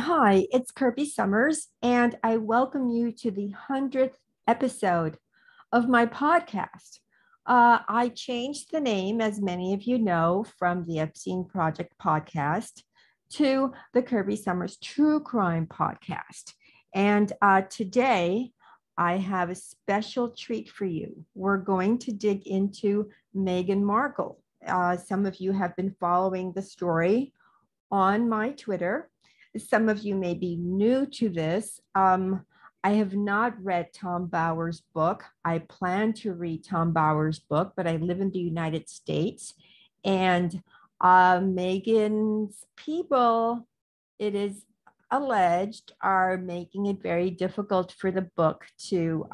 Hi, it's Kirby Sommers, and I welcome you to the 100th episode of my podcast. I changed the name, as many of you know, from the Epstein Project podcast to the Kirby Sommers True Crime podcast. And today, I have a special treat for you. We're going to dig into Meghan Markle. Some of you have been following the story on my Twitter. Some of you may be new to this. I have not read Tom Bower's book. I plan to read Tom Bower's book, but I live in the United States. And Meghan's people, it is alleged, are making it very difficult for the book to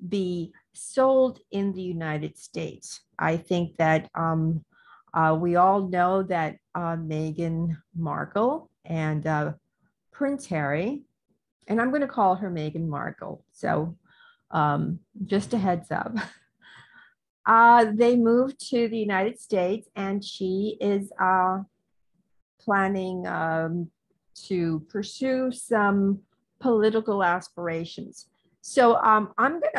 be sold in the United States. I think that we all know that Meghan Markle and Prince Harry, and I'm going to call her Meghan Markle. So just a heads up. They moved to the United States, and she is planning to pursue some political aspirations. So I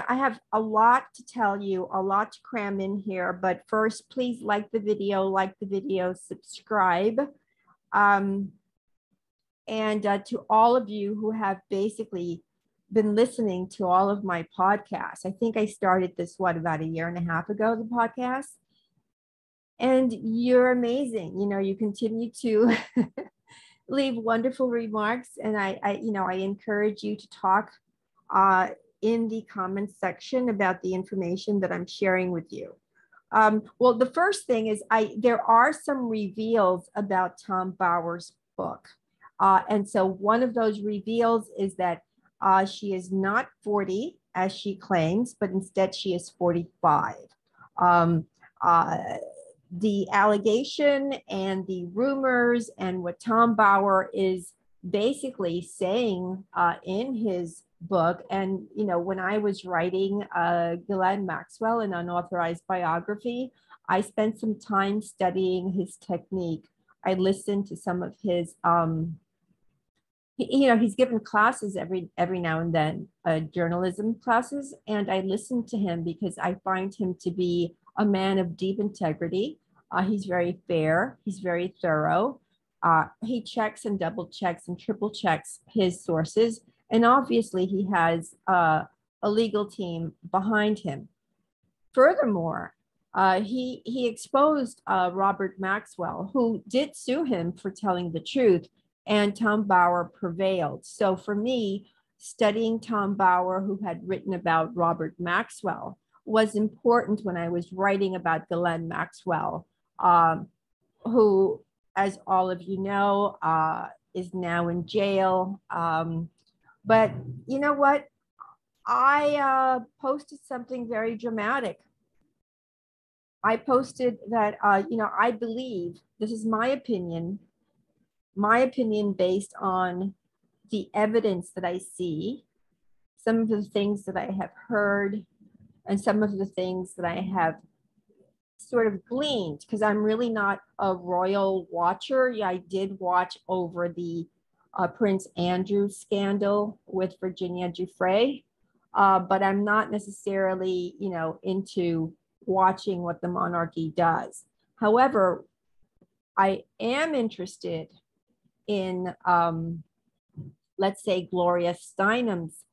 have a lot to tell you, a lot to cram in here, but first, please like the video, subscribe. And to all of you who have basically been listening to all of my podcasts, I think I started this, about a year and a half ago, the podcast. And you're amazing. You know, you continue to leave wonderful remarks. And I encourage you to talk in the comments section about the information that I'm sharing with you. Well, the first thing is there are some reveals about Tom Bower's book. And so one of those reveals is that she is not 40, as she claims, but instead she is 45. The allegation and the rumors and what Tom Bower is basically saying in his book, and when I was writing Ghislaine Maxwell, an unauthorized biography, I spent some time studying his technique. I listened to some of his he's given classes every now and then, journalism classes, and I listened to him because I find him to be a man of deep integrity. He's very fair. He's very thorough. He checks and double checks and triple checks his sources. And obviously he has a legal team behind him. Furthermore, he exposed Robert Maxwell, who did sue him for telling the truth, and Tom Bower prevailed. So for me, studying Tom Bower, who had written about Robert Maxwell, was important when I was writing about Ghislaine Maxwell, who, as all of you know, is now in jail. But you know what? I posted something very dramatic. I posted that, I believe, this is my opinion based on the evidence that I see, some of the things that I have heard, and some of the things that I have sort of gleaned, because I'm really not a royal watcher. Yeah, I did watch over the Prince Andrew scandal with Virginia Giuffre, but I'm not necessarily, into watching what the monarchy does. However, I am interested in, let's say, Gloria Steinem's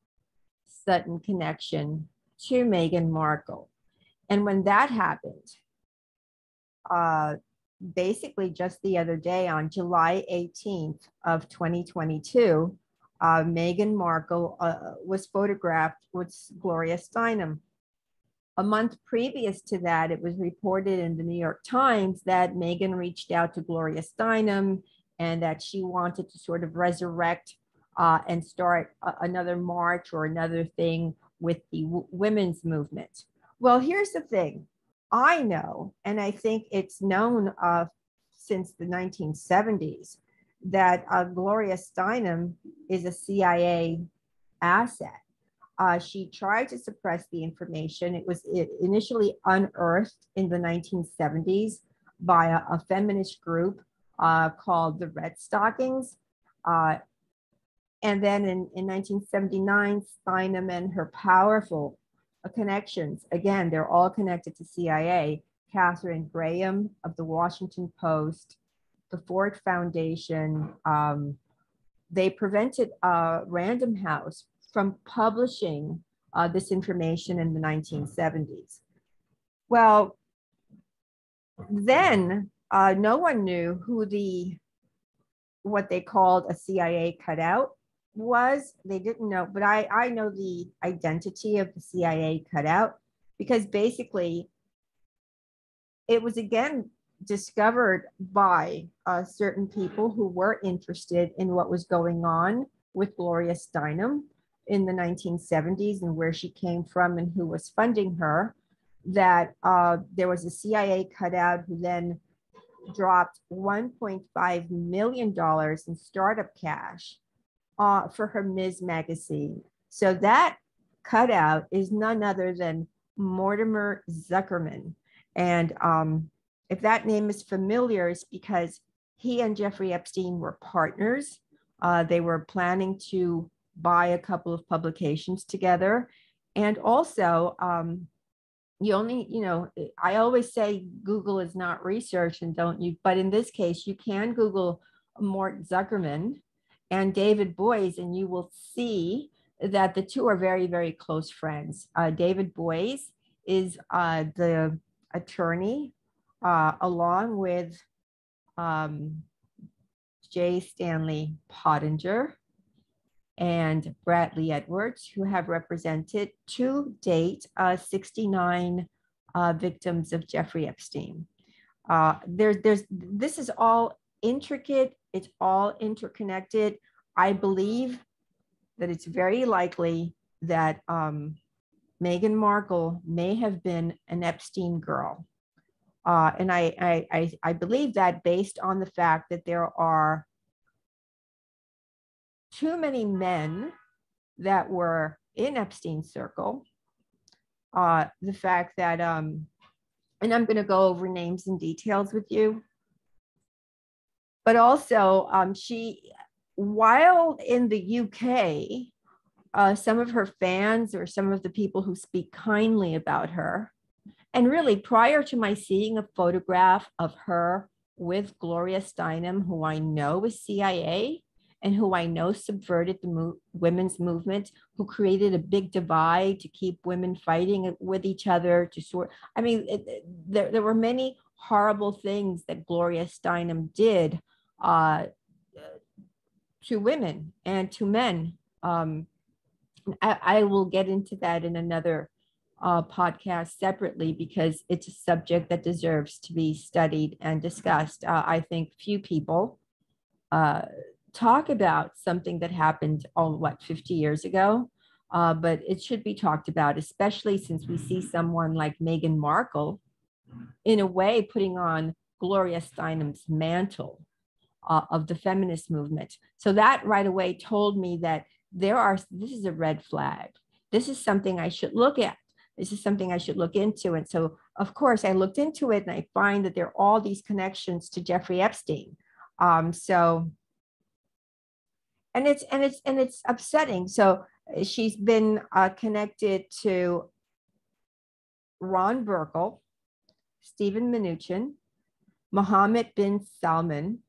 sudden connection to Meghan Markle. And when that happened, basically just the other day, on July 18th of 2022, Meghan Markle was photographed with Gloria Steinem. A month previous to that, it was reported in the New York Times that Meghan reached out to Gloria Steinem and that she wanted to sort of resurrect and start another march or another thing with the women's movement. Well, here's the thing. I know, and I think it's known since the 1970s, that Gloria Steinem is a CIA asset. She tried to suppress the information. It was initially unearthed in the 1970s by a feminist group called the Red Stockings. And then in 1979, Steinem and her powerful connections, again, they're all connected to CIA, Catherine Graham of the Washington Post, the Ford Foundation, they prevented Random House from publishing this information in the 1970s. Well, then no one knew who what they called a CIA cutout was. They didn't know, but I know the identity of the CIA cutout because basically it was again discovered by certain people who were interested in what was going on with Gloria Steinem in the 1970s and where she came from and who was funding her, that there was a CIA cutout who then dropped $1.5 million in startup cash for her Ms. magazine. So that cutout is none other than Mortimer Zuckerman. And if that name is familiar, it's because he and Jeffrey Epstein were partners. They were planning to buy a couple of publications together. And also, I always say Google is not research and don't you, but in this case, you can Google Mort Zuckerman and David Boies, and you will see that the two are very, very close friends. David Boies is the attorney along with J. Stanley Pottinger and Bradley Edwards, who have represented to date 69 victims of Jeffrey Epstein. This is all intricate. It's all interconnected. I believe that it's very likely that Meghan Markle may have been an Epstein girl. And I believe that based on the fact that there are too many men that were in Epstein's circle. The fact that, and I'm going to go over names and details with you, but also while in the UK, some of her fans or some of the people who speak kindly about her, and really prior to my seeing a photograph of her with Gloria Steinem, who I know is CIA, and who I know subverted the women's movement, who created a big divide to keep women fighting with each other to sort. I mean, there were many horrible things that Gloria Steinem did to women and to men. I will get into that in another podcast separately because it's a subject that deserves to be studied and discussed. I think few people talk about something that happened 50 years ago, but it should be talked about, especially since we see someone like Meghan Markle in a way putting on Gloria Steinem's mantle of the feminist movement. So that right away told me that this is a red flag. This is something I should look at. This is something I should look into. And so, of course, I looked into it and I find that there are all these connections to Jeffrey Epstein. And it's upsetting. So she's been connected to Ron Burkle, Stephen Mnuchin, Mohammed bin Salman,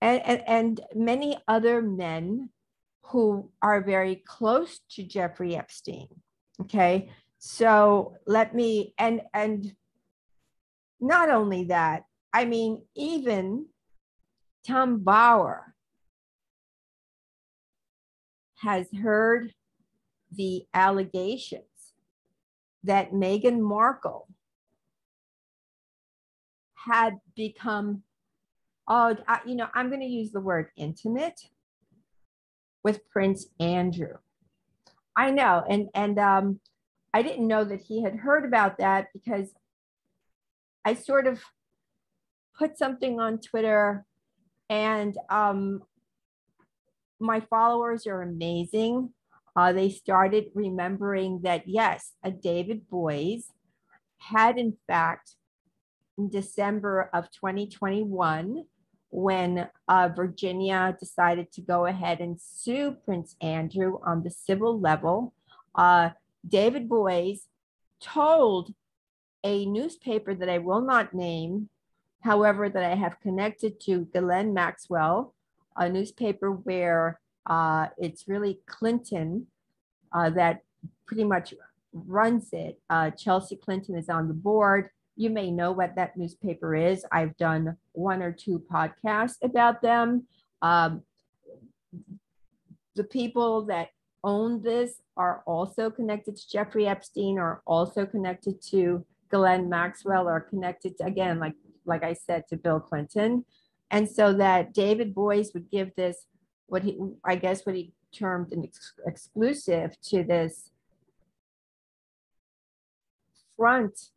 and many other men who are very close to Jeffrey Epstein. Okay, so and not only that, I mean, even Tom Bauer has heard the allegations that Meghan Markle had become, I'm going to use the word intimate with Prince Andrew. I know, and I didn't know that he had heard about that because I sort of put something on Twitter, and my followers are amazing. They started remembering that, yes, a David Boies had, in fact, in December of 2021, when Virginia decided to go ahead and sue Prince Andrew on the civil level. David Boies told a newspaper that I will not name, however, that I have connected to, Ghislaine Maxwell, a newspaper where it's really Clinton that pretty much runs it. Chelsea Clinton is on the board. You may know what that newspaper is. I've done 1 or 2 podcasts about them. The people that own this are also connected to Jeffrey Epstein, are also connected to Ghislaine Maxwell, are connected to, again, like I said, to Bill Clinton. And so that David Boies would give this, what he termed an exclusive to this front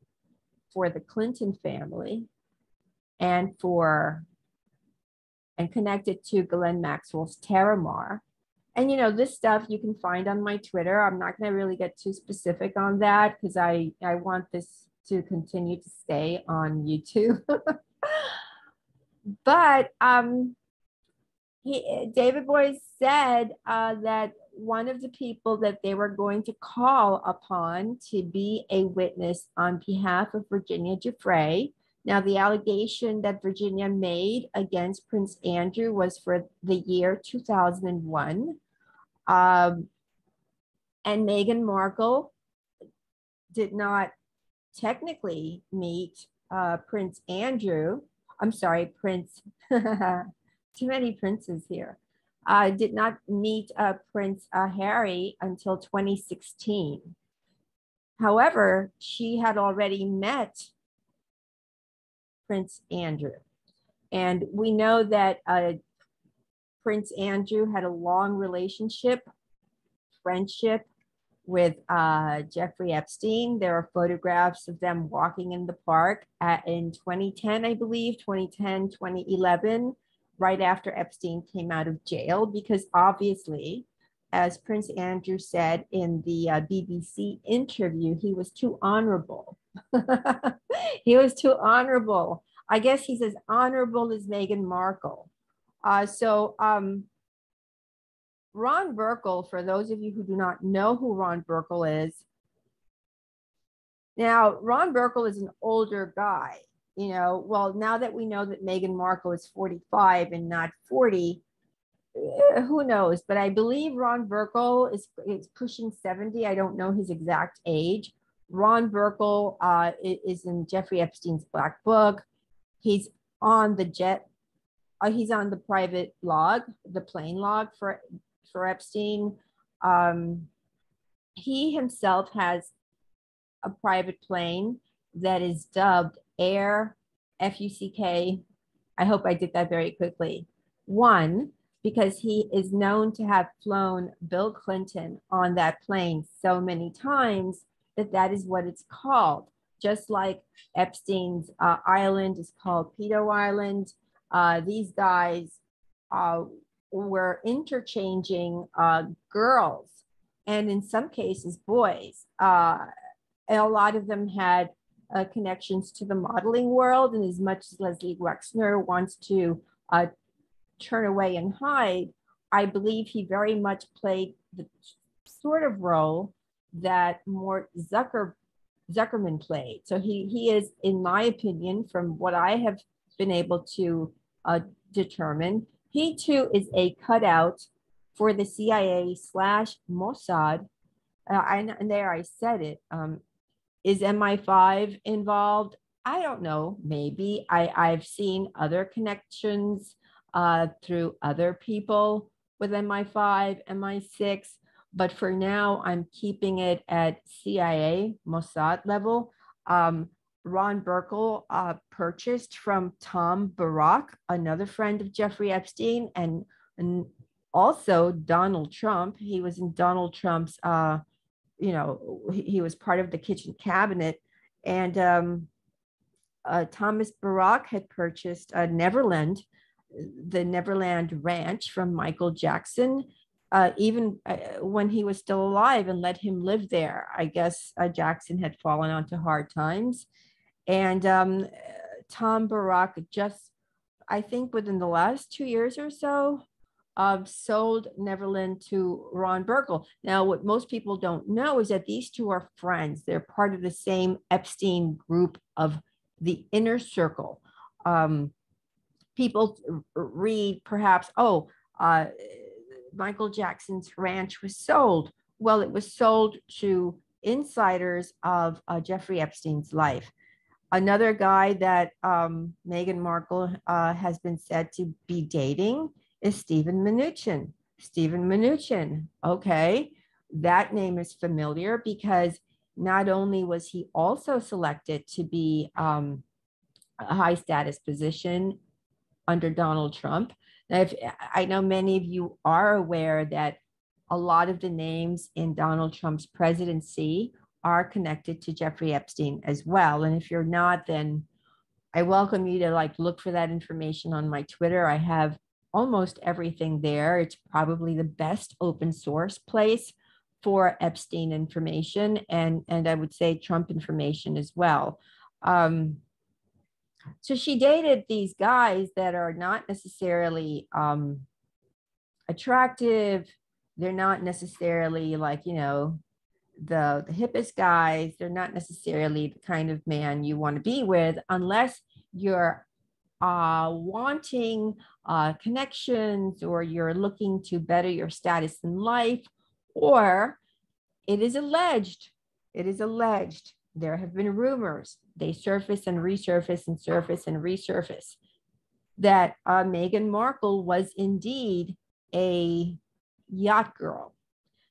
for the Clinton family and connected to Ghislaine Maxwell's Terramar. And this stuff you can find on my Twitter. I'm not going to really get too specific on that because I want this to continue to stay on YouTube. But David Boies said that one of the people that they were going to call upon to be a witness on behalf of Virginia Giuffre. Now, the allegation that Virginia made against Prince Andrew was for the year 2001. And Meghan Markle did not technically meet Prince Andrew. I'm sorry, Prince, too many princes here. Did not meet Prince Harry until 2016. However, she had already met Prince Andrew. And we know that Prince Andrew had a long relationship, friendship with Jeffrey Epstein. There are photographs of them walking in the park in 2010, I believe, 2010, 2011, right after Epstein came out of jail, because obviously, as Prince Andrew said in the BBC interview, he was too honorable. He was too honorable. I guess he's as honorable as Meghan Markle. Ron Burkle, for those of you who do not know who Ron Burkle is, now Ron Burkle is an older guy. Well, now that we know that Meghan Markle is 45 and not 40, who knows? But I believe Ron Burkle is pushing 70. I don't know his exact age. Ron Burkle is in Jeffrey Epstein's Black Book. He's on the jet. He's on the private log, the plane log for Epstein. He himself has a private plane that is dubbed Air FUCK. I hope I did that very quickly. 1, because he is known to have flown Bill Clinton on that plane so many times that is what it's called. Just like Epstein's island is called Pedo Island. These guys were interchanging girls, and in some cases boys. And a lot of them had connections to the modeling world, and as much as Leslie Wexner wants to turn away and hide, I believe he very much played the sort of role that Mort Zuckerman played. So he is, in my opinion, from what I have been able to determine, he too is a cutout for the CIA / Mossad. And there I said it. Is MI5 involved? I don't know, maybe. I've seen other connections through other people with MI5, MI6, but for now, I'm keeping it at CIA, Mossad level. Ron Burkle purchased from Tom Barak, another friend of Jeffrey Epstein, and also Donald Trump. He was in Donald Trump's, he was part of the kitchen cabinet. And Thomas Barak had purchased Neverland, the Neverland Ranch from Michael Jackson, even when he was still alive, and let him live there. I guess Jackson had fallen onto hard times. And Tom Barak just I think within the last 2 years or so, sold Neverland to Ron Burkle. Now, what most people don't know is that these two are friends. They're part of the same Epstein group of the inner circle. People read perhaps, oh, Michael Jackson's ranch was sold. Well, it was sold to insiders of Jeffrey Epstein's life. Another guy that Meghan Markle has been said to be dating is Stephen Mnuchin. Stephen Mnuchin, okay, that name is familiar because not only was he also selected to be a high status position under Donald Trump. Now, I know many of you are aware that a lot of the names in Donald Trump's presidency are connected to Jeffrey Epstein as well. And if you're not, then I welcome you to look for that information on my Twitter. I have almost everything there. It's probably the best open source place for Epstein information and I would say Trump information as well. So she dated these guys that are not necessarily attractive. They're not necessarily the hippest guys. They're not necessarily the kind of man you want to be with unless you're wanting connections or you're looking to better your status in life, or it is alleged, there have been rumors, they surface and resurface and surface and resurface, that Meghan Markle was indeed a yacht girl.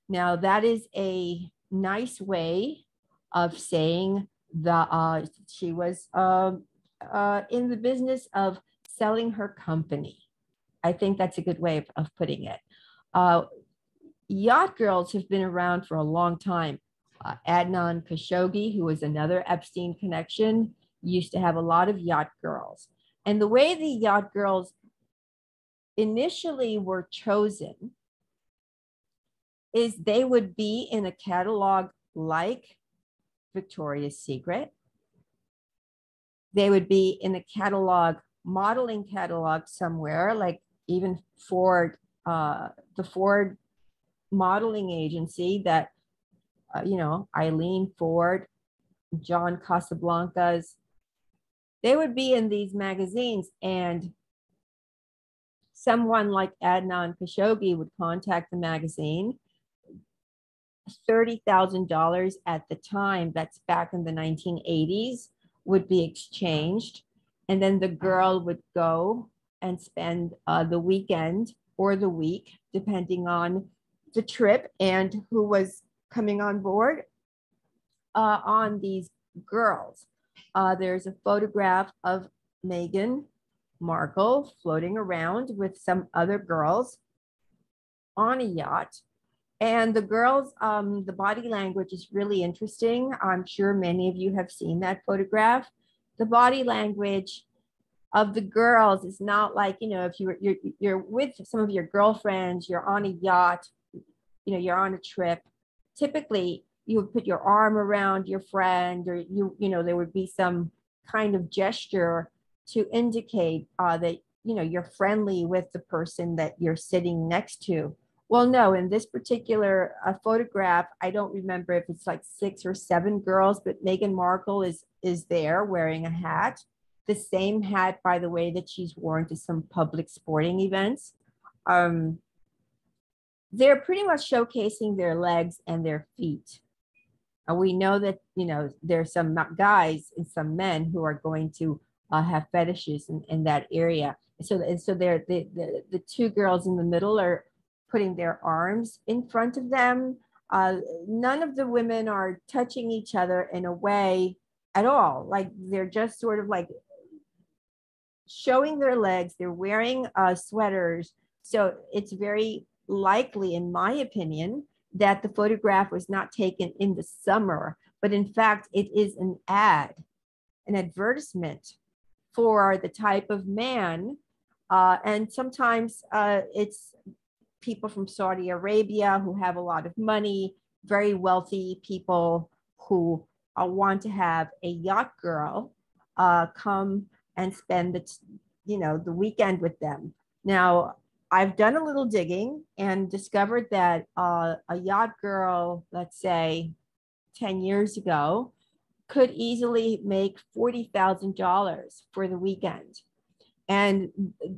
Now, that is a nice way of saying that she was in the business of selling her company. I think that's a good way of putting it. Yacht girls have been around for a long time. Adnan Khashoggi, who was another Epstein connection, used to have a lot of yacht girls. And the way the yacht girls initially were chosen is they would be in a catalog like Victoria's Secret. They would be in a catalog, modeling catalog somewhere, like even Ford, the Ford modeling agency that, Eileen Ford, John Casablancas, they would be in these magazines, and someone like Adnan Khashoggi would contact the magazine. $30,000 at the time, that's back in the 1980s, would be exchanged. And then the girl would go and spend the weekend or the week, depending on the trip and who was coming on board, on these girls. There's a photograph of Meghan Markle floating around with some other girls on a yacht. And the girls, the body language is really interesting. I'm sure many of you have seen that photograph. The body language of the girls is not like, if you're with some of your girlfriends, you're on a yacht, you're on a trip. Typically, you would put your arm around your friend, or there would be some kind of gesture to indicate that you're friendly with the person that you're sitting next to. Well, no, in this particular photograph, I don't remember if it's like 6 or 7 girls, but Meghan Markle is there wearing a hat, the same hat, by the way, that she's worn to some public sporting events. They're pretty much showcasing their legs and their feet. And we know that, there's some guys and some men who are going to have fetishes in that area. So they're the two girls in the middle are putting their arms in front of them. None of the women are touching each other in a way at all. Like they're just sort of like showing their legs. They're wearing sweaters. So it's very likely, in my opinion, that the photograph was not taken in the summer, but in fact, it is an advertisement for the type of man. And sometimes it's people from Saudi Arabia who have a lot of money, very wealthy people who want to have a yacht girl come and spend the weekend with them. Now, I've done a little digging and discovered that a yacht girl, let's say 10 years ago, could easily make $40,000 for the weekend. And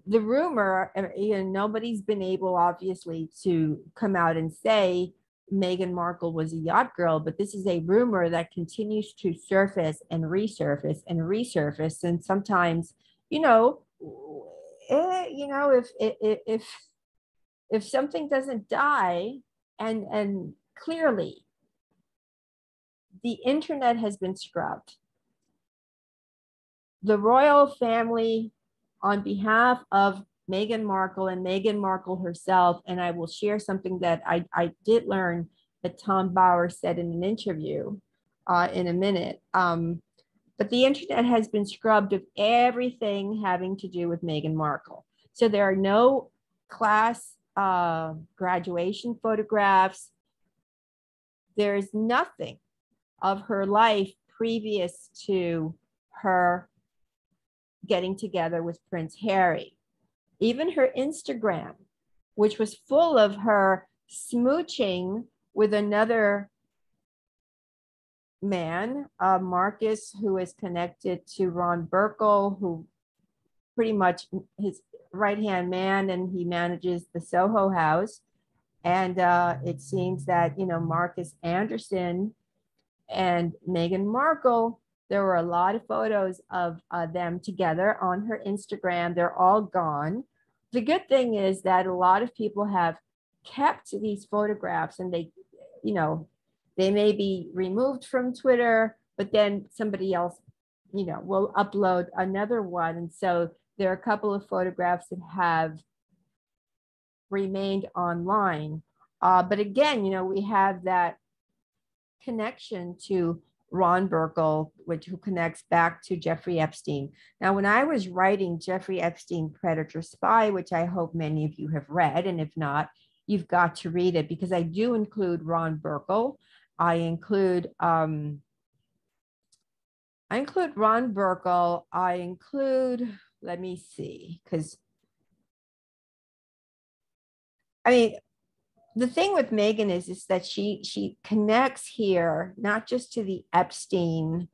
the rumor, nobody's been able, obviously, to come out and say Meghan Markle was a yacht girl, but this is a rumor that continues to surface and resurface and resurface. And sometimes, if something doesn't die, and clearly the internet has been scrubbed, the royal family, on behalf of Meghan Markle and Meghan Markle herself, and I will share something that I did learn that Tom Bauer said in an interview in a minute. But the internet has been scrubbed of everything having to do with Meghan Markle. So there are no class graduation photographs. There's nothing of her life previous to her getting together with Prince Harry. Even her Instagram, which was full of her smooching with another man, Marcus, who is connected to Ron Burkle, who pretty much his right-hand man, and he manages the Soho House. And it seems that, Marcus Anderson and Meghan Markle, there were a lot of photos of them together on her Instagram. They're all gone. The good thing is that a lot of people have kept these photographs, and they may be removed from Twitter, but then somebody else, will upload another one. And so there are a couple of photographs that have remained online. But again, we have that connection to Ron Burkle, who connects back to Jeffrey Epstein. Now, when I was writing Jeffrey Epstein, Predator Spy, which I hope many of you have read, and if not, you've got to read it, because I do include Ron Burkle. I include Ron Burkle. I include, let me see, because the thing with Meghan is that she connects here, not just to the Epstein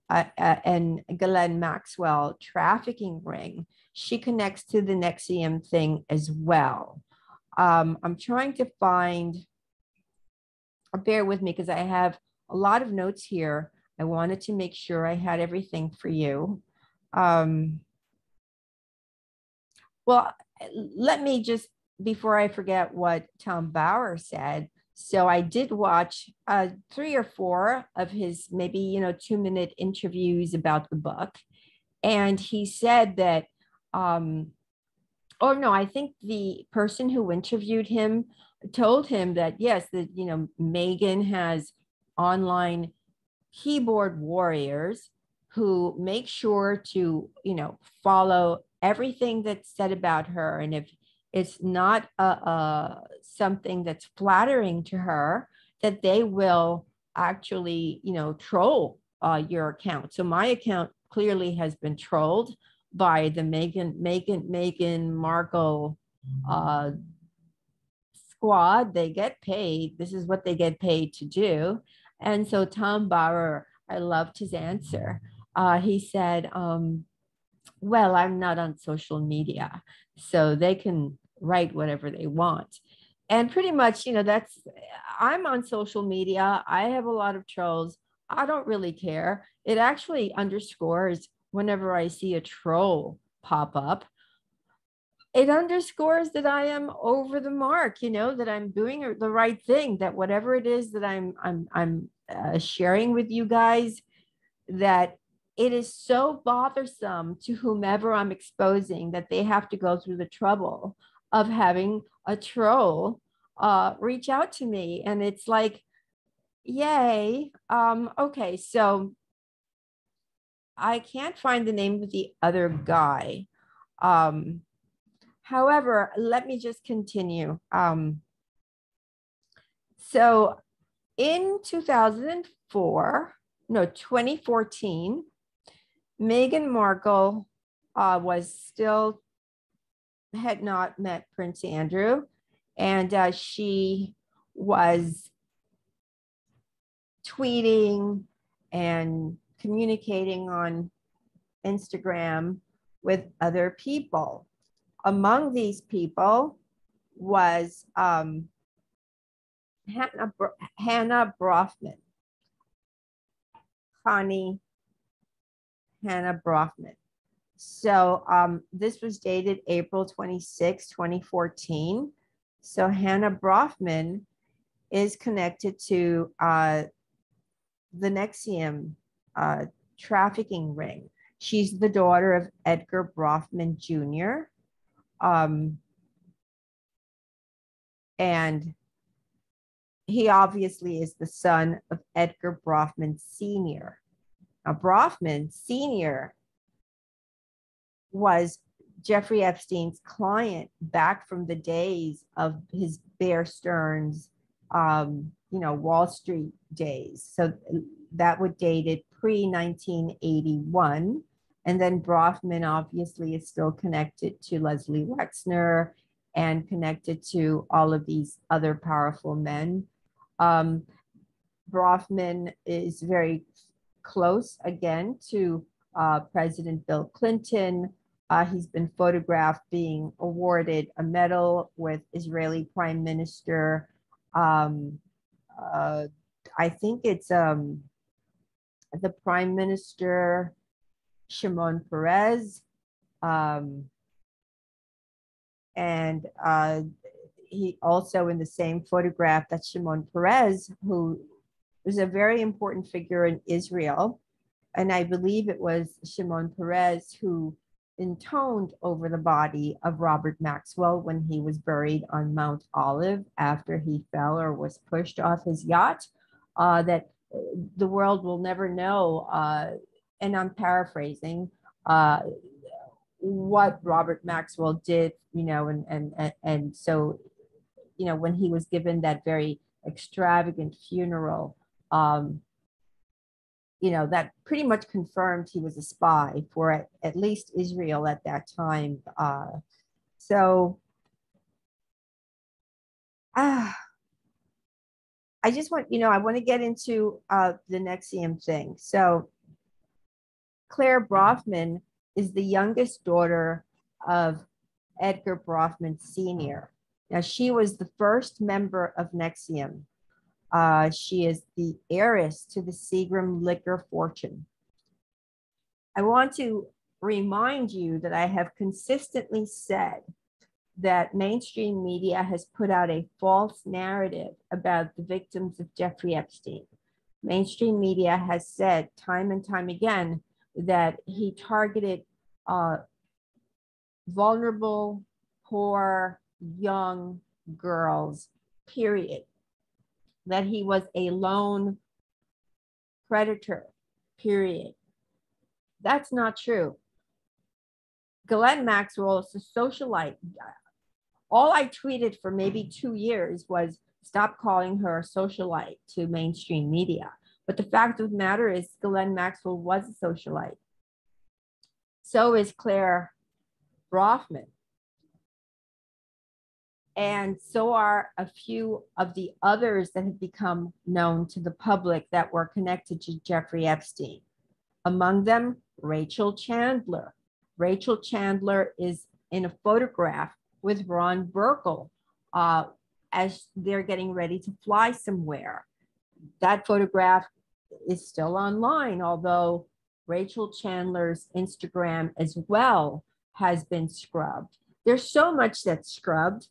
and Ghislaine Maxwell trafficking ring. She connects to the NXIVM thing as well. I'm trying to find, bear with me because I have a lot of notes here. I wanted to make sure I had everything for you. Well, let me just, before I forget what Tom Bauer said. So I did watch 3 or 4 of his maybe, 2-minute interviews about the book. And he said that, I think the person who interviewed him told him that, yes, that, Meghan has online keyboard warriors who make sure to, follow everything that's said about her. And if it's not something that's flattering to her, that they will actually, troll your account. So my account clearly has been trolled by the Meghan Markle squad. They get paid. This is what they get paid to do. And so Tom Bauer, I loved his answer. He said, well, I'm not on social media, so they can write whatever they want. And pretty much, I'm on social media. I have a lot of trolls. I don't really care. It actually underscores whenever I see a troll pop up, it underscores that I am over the mark, that I'm doing the right thing, that whatever it is that I'm sharing with you guys, that it is so bothersome to whomever I'm exposing that they have to go through the trouble of having a troll reach out to me. And it's like, yay. Okay, so I can't find the name of the other guy. However, let me just continue. So in 2014, Meghan Markle had not met Prince Andrew, and she was tweeting and communicating on Instagram with other people. Among these people was Hannah Brofman, Connie Hannah Brofman. So this was dated April 26, 2014. So Hannah Brofman is connected to the NXIVM trafficking ring. She's the daughter of Edgar Brofman Jr. And he obviously is the son of Edgar Brofman Sr. Now, Brofman Sr. was Jeffrey Epstein's client back from the days of his Bear Stearns, Wall Street days. So that would date it pre-1981. And then Brofman obviously is still connected to Leslie Wexner and connected to all of these other powerful men. Brofman is very close again to President Bill Clinton. He's been photographed being awarded a medal with Israeli Prime Minister. I think it's the Prime Minister, Shimon Peres. And he also, in the same photograph, that's Shimon Peres, who was a very important figure in Israel. And I believe it was Shimon Peres who intoned over the body of Robert Maxwell when he was buried on Mount Olive after he fell or was pushed off his yacht, that the world will never know, and I'm paraphrasing, what Robert Maxwell did, and so, when he was given that very extravagant funeral, that pretty much confirmed he was a spy for at least Israel at that time. I just want, I want to get into the NXIVM thing. So Claire Brofman is the youngest daughter of Edgar Brofman Sr. Now, she was the first member of NXIVM. She is the heiress to the Seagram liquor fortune. I want to remind you that I have consistently said that mainstream media has put out a false narrative about the victims of Jeffrey Epstein. Mainstream media has said time and time again that he targeted vulnerable, poor, young girls, period. That he was a lone predator, period. That's not true. Ghislaine Maxwell is a socialite. All I tweeted for maybe 2 years was stop calling her a socialite to mainstream media. But the fact of the matter is Ghislaine Maxwell was a socialite. So is Claire Brofman. And so are a few of the others that have become known to the public that were connected to Jeffrey Epstein. Among them, Rachel Chandler. Rachel Chandler is in a photograph with Ron Burkle as they're getting ready to fly somewhere. That photograph is still online, although Rachel Chandler's Instagram as well has been scrubbed. There's so much that's scrubbed.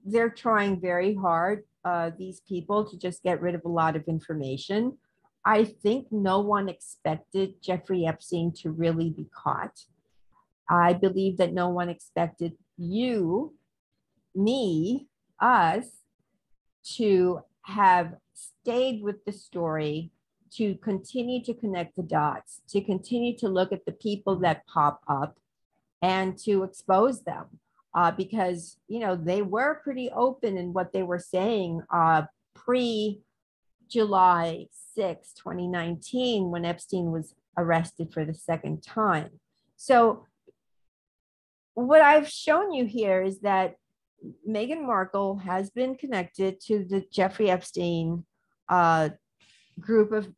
They're trying very hard, these people, to just get rid of a lot of information. I think no one expected Jeffrey Epstein to really be caught. I believe that no one expected you, me, us, to have stayed with the story, to continue to connect the dots, to continue to look at the people that pop up and to expose them, because they were pretty open in what they were saying pre July 6, 2019, when Epstein was arrested for the second time. So what I've shown you here is that Meghan Markle has been connected to the Jeffrey Epstein group of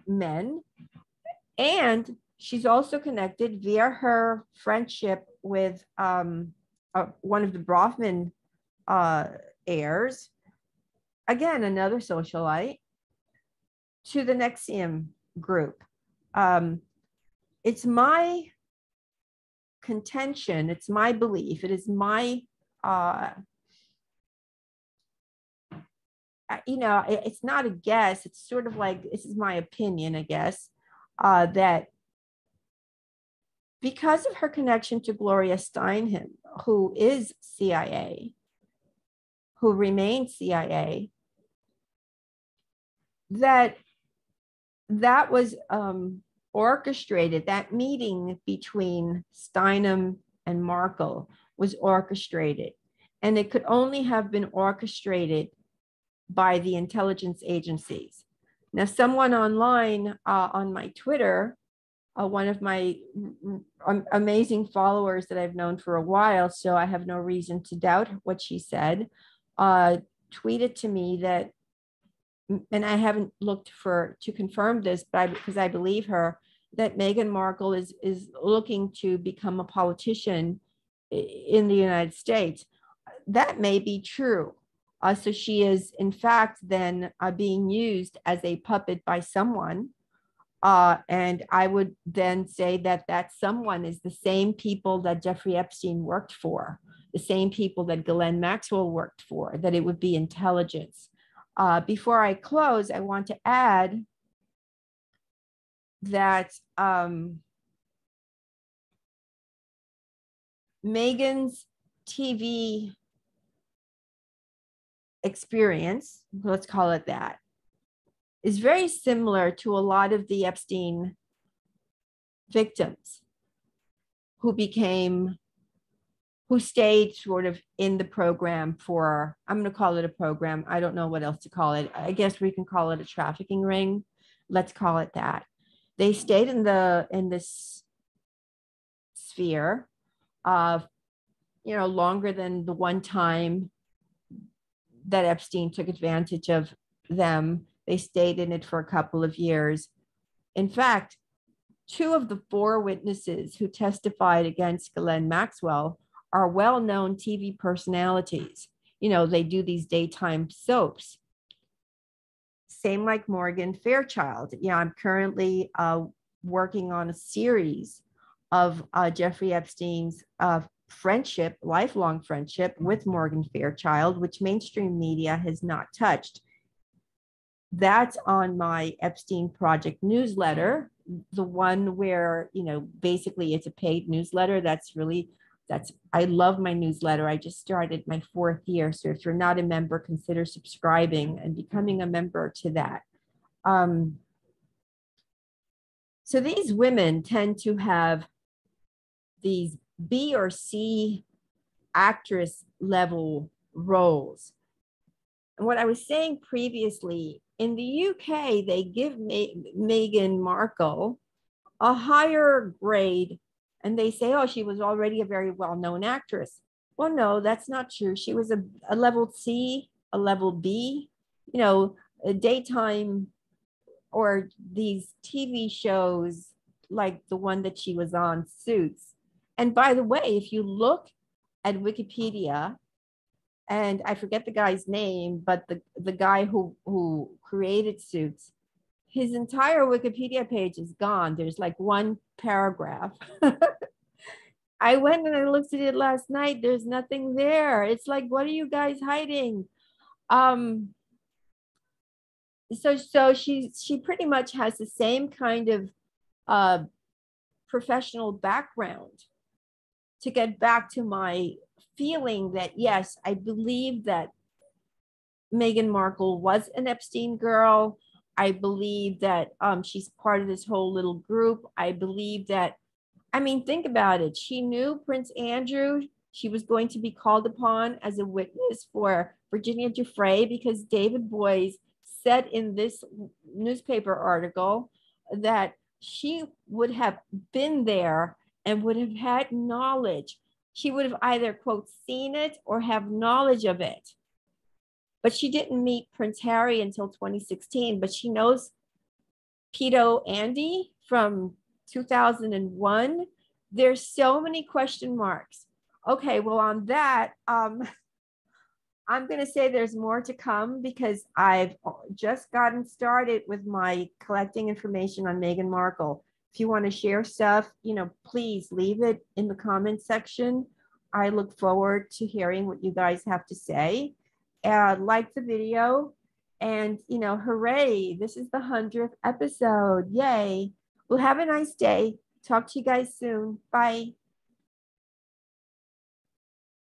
men, and she's also connected via her friendship with one of the Brofman heirs, again, another socialite, to the NXIVM group. It's my contention, it's my belief, it is my, it's not a guess, it's sort of like, this is my opinion, I guess, that because of her connection to Gloria Steinem, who is CIA, who remains CIA, that was orchestrated, that meeting between Steinem and Markle was orchestrated. And it could only have been orchestrated by the intelligence agencies. Now, someone online on my Twitter, one of my amazing followers that I've known for a while, so I have no reason to doubt what she said, tweeted to me that, and I haven't looked to confirm this, but because I believe her, that Meghan Markle is looking to become a politician in the United States. That may be true. So she is, in fact, then being used as a puppet by someone. And I would then say that that someone is the same people that Jeffrey Epstein worked for, the same people that Ghislaine Maxwell worked for, that it would be intelligence. Before I close, I want to add that Meghan's TV experience, let's call it that, is very similar to a lot of the Epstein victims who stayed sort of in the program for, I'm going to call it a program. I don't know what else to call it. I guess we can call it a trafficking ring. Let's call it that. They stayed in this sphere of, longer than the one time that Epstein took advantage of them. They stayed in it for a couple of years. In fact, 2 of the 4 witnesses who testified against Ghislaine Maxwell are well-known TV personalities. They do these daytime soaps. Same like Morgan Fairchild. I'm currently working on a series of Jeffrey Epstein's friendship, lifelong friendship with Morgan Fairchild, which mainstream media has not touched. That's on my Epstein Project newsletter, the one where, basically it's a paid newsletter. I love my newsletter. I just started my 4th year. So if you're not a member, consider subscribing and becoming a member to that. So these women tend to have these B or C actress level roles. And what I was saying previously, in the UK, they give Meghan Markle a higher grade, and they say, oh, she was already a very well-known actress. Well, no, that's not true. She was a level C, a level B, a daytime, or these TV shows like the one that she was on, Suits. And by the way, if you look at Wikipedia, and I forget the guy's name, but the guy who created Suits, his entire Wikipedia page is gone. There's like one paragraph. I went and I looked at it last night. There's nothing there. It's like, what are you guys hiding? So she pretty much has the same kind of professional background. To get back to my feeling that, yes, I believe that Meghan Markle was an Epstein girl. I believe that she's part of this whole little group. I believe that, think about it. She knew Prince Andrew. She was going to be called upon as a witness for Virginia Giuffre because David Boies said in this newspaper article that she would have been there and would have had knowledge. She would have either, quote, seen it or have knowledge of it. But she didn't meet Prince Harry until 2016, but she knows Pedo Andy from 2001. There's so many question marks. Okay, well, on that, I'm going to say there's more to come because I've just gotten started with my collecting information on Meghan Markle. If you want to share stuff, please leave it in the comment section. I look forward to hearing what you guys have to say. Like the video, and hooray, this is the 100th episode. Yay. Well, have a nice day. Talk to you guys soon. Bye.